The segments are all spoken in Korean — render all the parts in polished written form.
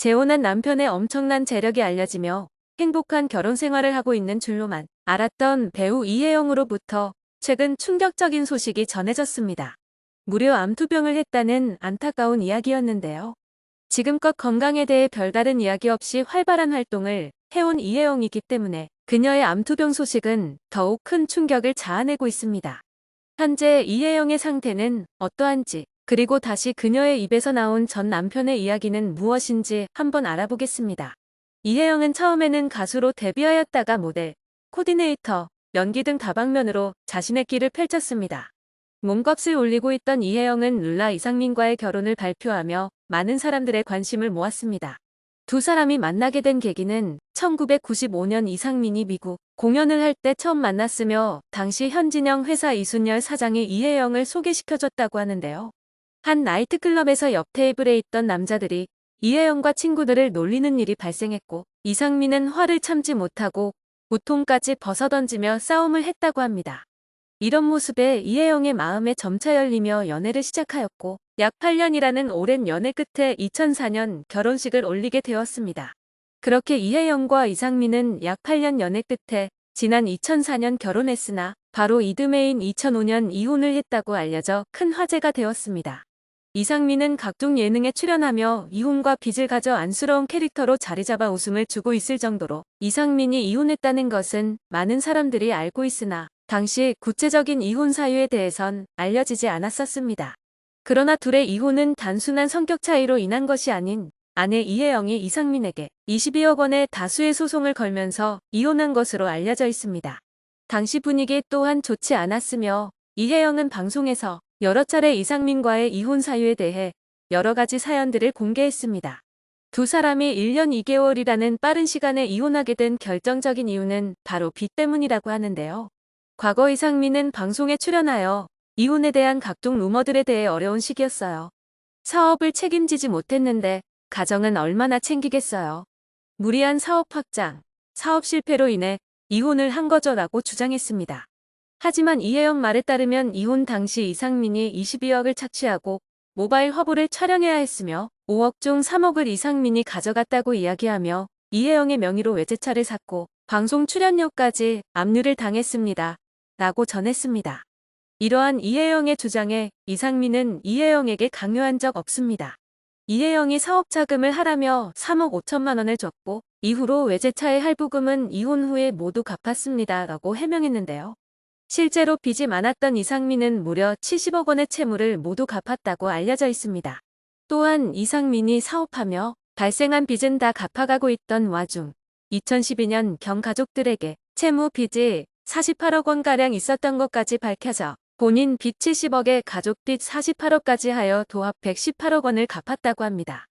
재혼한 남편의 엄청난 재력이 알려지며 행복한 결혼 생활을 하고 있는 줄로만 알았던 배우 이혜영으로부터 최근 충격적인 소식이 전해졌습니다. 무려 암투병을 했다는 안타까운 이야기였는데요. 지금껏 건강에 대해 별다른 이야기 없이 활발한 활동을 해온 이혜영이기 때문에 그녀의 암투병 소식은 더욱 큰 충격을 자아내고 있습니다. 현재 이혜영의 상태는 어떠한지, 그리고 다시 그녀의 입에서 나온 전 남편의 이야기는 무엇인지 한번 알아보겠습니다. 이혜영은 처음에는 가수로 데뷔하였다가 모델, 코디네이터, 연기 등 다방면으로 자신의 길을 펼쳤습니다. 몸값을 올리고 있던 이혜영은 룰라 이상민과의 결혼을 발표하며 많은 사람들의 관심을 모았습니다. 두 사람이 만나게 된 계기는 1995년 이상민이 미국 공연을 할 때 처음 만났으며 당시 현진영 회사 이순열 사장이 이혜영을 소개시켜줬다고 하는데요. 한 나이트클럽에서 옆 테이블에 있던 남자들이 이혜영과 친구들을 놀리는 일이 발생했고 이상민은 화를 참지 못하고 우통까지 벗어던지며 싸움을 했다고 합니다. 이런 모습에 이혜영의 마음에 점차 열리며 연애를 시작하였고 약 8년이라는 오랜 연애 끝에 2004년 결혼식을 올리게 되었습니다. 그렇게 이혜영과 이상민은 약 8년 연애 끝에 지난 2004년 결혼했으나 바로 이듬해인 2005년 이혼을 했다고 알려져 큰 화제가 되었습니다. 이상민은 각종 예능에 출연하며 이혼과 빚을 가져 안쓰러운 캐릭터로 자리잡아 웃음을 주고 있을 정도로 이상민이 이혼했다는 것은 많은 사람들이 알고 있으나 당시 구체적인 이혼 사유에 대해선 알려지지 않았었습니다. 그러나 둘의 이혼은 단순한 성격 차이로 인한 것이 아닌 아내 이혜영이 이상민에게 22억 원의 다수의 소송을 걸면서 이혼한 것으로 알려져 있습니다. 당시 분위기 또한 좋지 않았으며 이혜영은 방송에서 여러 차례 이상민과의 이혼 사유에 대해 여러 가지 사연들을 공개했습니다. 두 사람이 1년 2개월이라는 빠른 시간에 이혼하게 된 결정적인 이유는 바로 빚 때문이라고 하는데요. 과거 이상민은 방송에 출연하여 이혼에 대한 각종 루머들에 대해 어려운 시기였어요. 사업을 책임지지 못했는데 가정은 얼마나 챙기겠어요. 무리한 사업 확장, 사업 실패로 인해 이혼을 한 거죠라고 주장했습니다. 하지만 이혜영 말에 따르면 이혼 당시 이상민이 22억을 착취하고 모바일 화보를 촬영해야 했으며 5억 중 3억을 이상민이 가져갔다고 이야기하며 이혜영의 명의로 외제차를 샀고 방송 출연료까지 압류를 당했습니다. 라고 전했습니다. 이러한 이혜영의 주장에 이상민은 이혜영에게 강요한 적 없습니다. 이혜영이 사업 자금을 하라며 3억 5천만 원을 줬고 이후로 외제차의 할부금은 이혼 후에 모두 갚았습니다. 라고 해명했는데요. 실제로 빚이 많았던 이상민은 무려 70억 원의 채무를 모두 갚았다고 알려져 있습니다. 또한 이상민이 사업하며 발생한 빚은 다 갚아가고 있던 와중 2012년 경 가족들에게 채무 빚이 48억 원가량 있었던 것까지 밝혀져 본인 빚 70억에 가족 빚 48억까지 하여 도합 118억 원을 갚았다고 합니다.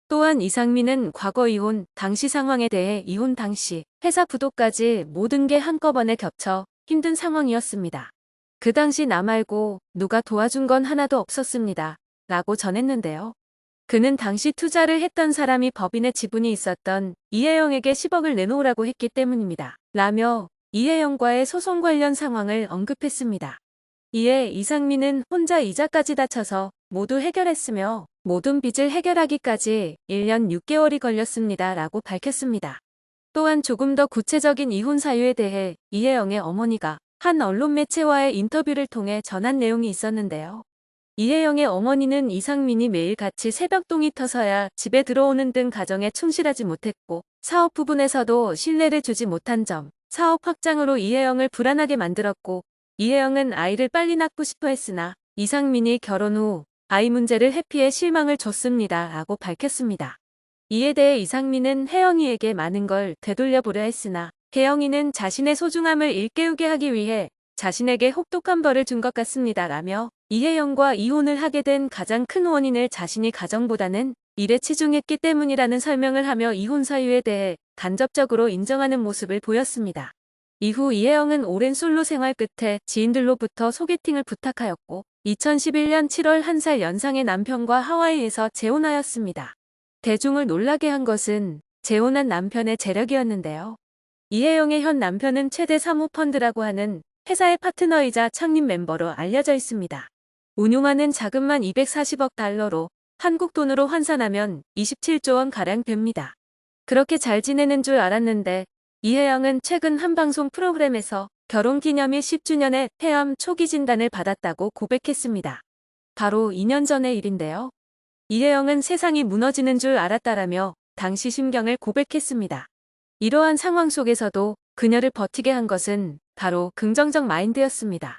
또한 이상민은 과거 이혼 당시 상황에 대해 이혼 당시 회사 부도까지 모든 게 한꺼번에 겹쳐 힘든 상황이었습니다. 그 당시 나 말고 누가 도와준 건 하나도 없었습니다. 라고 전했는데요. 그는 당시 투자를 했던 사람이 법인의 지분이 있었던 이혜영에게 10억을 내놓으라고 했기 때문입니다. 라며 이혜영과의 소송 관련 상황을 언급했습니다. 이에 이상민은 혼자 이자까지 다 쳐서 모두 해결했으며 모든 빚을 해결하기까지 1년 6개월이 걸렸습니다. 라고 밝혔습니다. 또한 조금 더 구체적인 이혼 사유에 대해 이혜영의 어머니가 한 언론 매체와의 인터뷰를 통해 전한 내용이 있었는데요. 이혜영의 어머니는 이상민이 매일 같이 새벽동이 터서야 집에 들어오는 등 가정에 충실하지 못했고 사업 부분에서도 신뢰를 주지 못한 점, 사업 확장으로 이혜영을 불안하게 만들었고 이혜영은 아이를 빨리 낳고 싶어 했으나 이상민이 결혼 후 아이 문제를 회피해 실망을 줬습니다. 라고 밝혔습니다. 이에 대해 이상민은 혜영이에게 많은 걸 되돌려보려 했으나 혜영이는 자신의 소중함을 일깨우게 하기 위해 자신에게 혹독한 벌을 준 것 같습니다. 라며 이혜영과 이혼을 하게 된 가장 큰 원인을 자신이 가정보다는 일에 치중했기 때문이라는 설명을 하며 이혼 사유에 대해 간접적으로 인정하는 모습을 보였습니다. 이후 이혜영은 오랜 솔로 생활 끝에 지인들로부터 소개팅을 부탁하였고 2011년 7월 1살 연상의 남편과 하와이에서 재혼하였습니다. 대중을 놀라게 한 것은 재혼한 남편의 재력이었는데요. 이혜영의 현 남편은 최대 사모펀드라고 하는 회사의 파트너이자 창립 멤버로 알려져 있습니다. 운용하는 자금만 240억 달러로 한국 돈으로 환산하면 27조 원 가량 됩니다. 그렇게 잘 지내는 줄 알았는데 이혜영은 최근 한 방송 프로그램에서 결혼기념일 10주년에 폐암 초기 진단을 받았다고 고백했습니다. 바로 2년 전의 일인데요. 이혜영은 세상이 무너지는 줄 알았다라며 당시 심경을 고백했습니다. 이러한 상황 속에서도 그녀를 버티게 한 것은 바로 긍정적 마인드였습니다.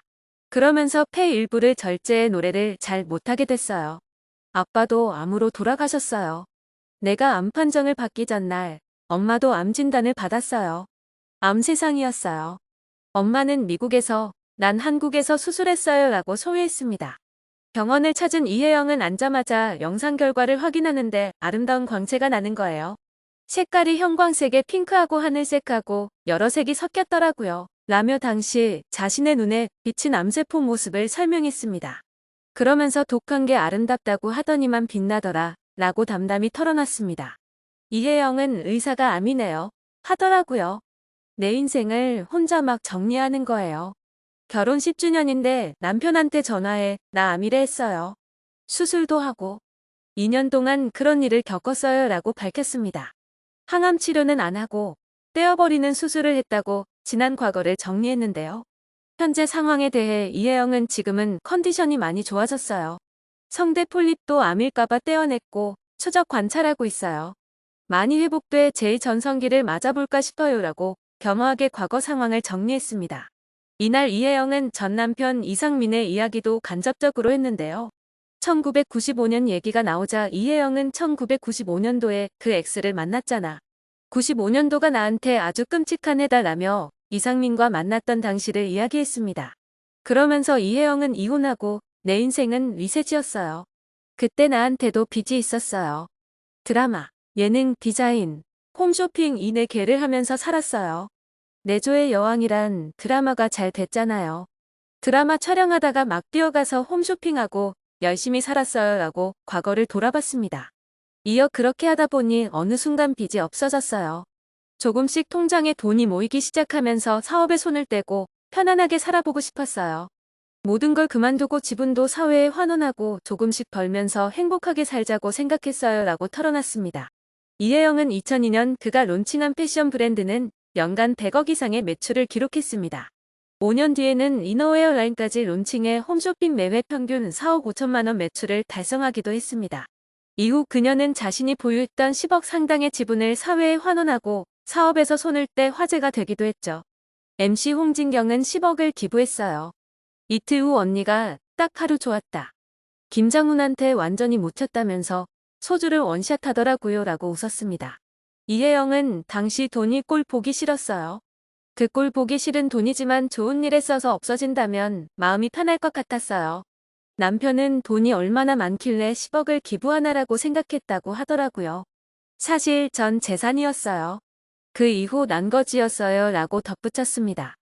그러면서 폐 일부를 절제해 노래를 잘 못하게 됐어요. 아빠도 암으로 돌아가셨어요. 내가 암 판정을 받기 전날 엄마도 암 진단을 받았어요. 암 세상이었어요. 엄마는 미국에서, 난 한국에서 수술했어요 라고 소유했습니다. 병원을 찾은 이혜영은 앉자마자 영상 결과를 확인하는데 아름다운 광채가 나는 거예요. 색깔이 형광색에 핑크하고 하늘색하고 여러 색이 섞였더라고요. 라며 당시 자신의 눈에 비친 암세포 모습을 설명했습니다. 그러면서 독한 게 아름답다고 하더니만 빛나더라 라고 담담히 털어놨습니다. 이혜영은 의사가 암이네요 하더라고요. 내 인생을 혼자 막 정리하는 거예요. 결혼 10주년인데 남편한테 전화해 나 암이래 했어요. 수술도 하고 2년 동안 그런 일을 겪었어요 라고 밝혔습니다. 항암 치료는 안 하고 떼어버리는 수술을 했다고 지난 과거를 정리했는데요. 현재 상황에 대해 이혜영은 지금은 컨디션이 많이 좋아졌어요. 성대 폴립도 암일까봐 떼어냈고 추적 관찰하고 있어요. 많이 회복돼 제2전성기를 맞아볼까 싶어요 라고 겸허하게 과거 상황을 정리했습니다. 이날 이혜영은 전 남편 이상민의 이야기도 간접적으로 했는데요. 1995년 얘기가 나오자 이혜영은 1995년도에 그 X를 만났잖아. 95년도가 나한테 아주 끔찍한 해다라며 이상민과 만났던 당시를 이야기했습니다. 그러면서 이혜영은 이혼하고 내 인생은 리셋이었어요. 그때 나한테도 빚이 있었어요. 드라마, 예능, 디자인, 홈쇼핑 이 네 개를 하면서 살았어요. 내조의 여왕이란 드라마가 잘 됐잖아요. 드라마 촬영하다가 막 뛰어가서 홈쇼핑하고 열심히 살았어요 라고 과거를 돌아봤습니다. 이어 그렇게 하다 보니 어느 순간 빚이 없어졌어요. 조금씩 통장에 돈이 모이기 시작하면서 사업에 손을 떼고 편안하게 살아보고 싶었어요. 모든 걸 그만두고 지분도 사회에 환원하고 조금씩 벌면서 행복하게 살자고 생각했어요 라고 털어놨습니다. 이혜영은 2002년 그가 론칭한 패션 브랜드는 연간 100억 이상의 매출을 기록했습니다. 5년 뒤에는 이너웨어 라인까지 론칭해 홈쇼핑 매회 평균 4억 5천만 원 매출을 달성하기도 했습니다. 이후 그녀는 자신이 보유했던 10억 상당의 지분을 사회에 환원하고 사업에서 손을 떼 화제가 되기도 했죠. MC 홍진경은 10억을 기부했어요. 이틀 후 언니가 딱 하루 좋았다. 김장훈한테 완전히 묻혔다면서 소주를 원샷 하더라고요 라고 웃었습니다. 이혜영은 당시 돈이 꼴 보기 싫었어요. 그 꼴 보기 싫은 돈이지만 좋은 일에 써서 없어진다면 마음이 편할 것 같았어요. 남편은 돈이 얼마나 많길래 10억을 기부하나라고 생각했다고 하더라고요. 사실 전 재산이었어요. 그 이후 난 거지였어요 라고 덧붙였습니다.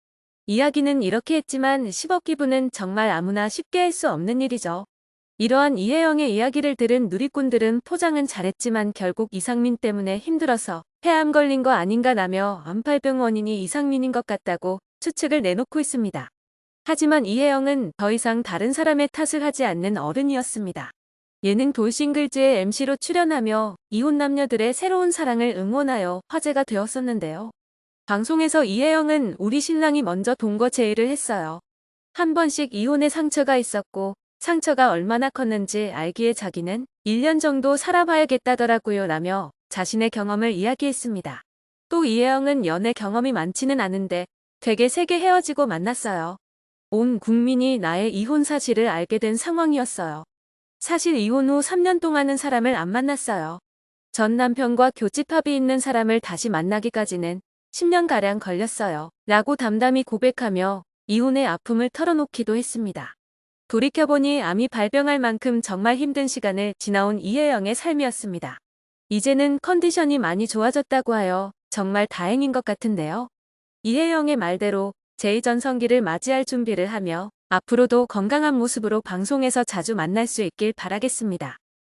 이야기는 이렇게 했지만 10억 기부는 정말 아무나 쉽게 할 수 없는 일이죠. 이러한 이혜영의 이야기를 들은 누리꾼들은 포장은 잘했지만 결국 이상민 때문에 힘들어서 폐암 걸린 거 아닌가라며 암팔병 원인이 이상민인 것 같다고 추측을 내놓고 있습니다. 하지만 이혜영은 더 이상 다른 사람의 탓을 하지 않는 어른이었습니다. 예능 돌싱글즈의 MC로 출연하며 이혼 남녀들의 새로운 사랑을 응원하여 화제가 되었었는데요. 방송에서 이혜영은 우리 신랑이 먼저 동거 제의를 했어요. 한 번씩 이혼의 상처가 있었고 상처가 얼마나 컸는지 알기에 자기는 1년 정도 살아봐야겠다더라고요 라며 자신의 경험을 이야기했습니다. 또 이혜영은 연애 경험이 많지는 않은데 되게 세게 헤어지고 만났어요. 온 국민이 나의 이혼 사실을 알게 된 상황이었어요. 사실 이혼 후 3년 동안은 사람을 안 만났어요. 전 남편과 교집합이 있는 사람을 다시 만나기까지는 10년가량 걸렸어요. 라고 담담히 고백하며 이혼의 아픔을 털어놓기도 했습니다. 돌이켜보니 암이 발병할 만큼 정말 힘든 시간을 지나온 이혜영의 삶이었습니다. 이제는 컨디션이 많이 좋아졌다고 하여 정말 다행인 것 같은데요. 이혜영의 말대로 제2전성기를 맞이할 준비를 하며 앞으로도 건강한 모습으로 방송에서 자주 만날 수 있길 바라겠습니다.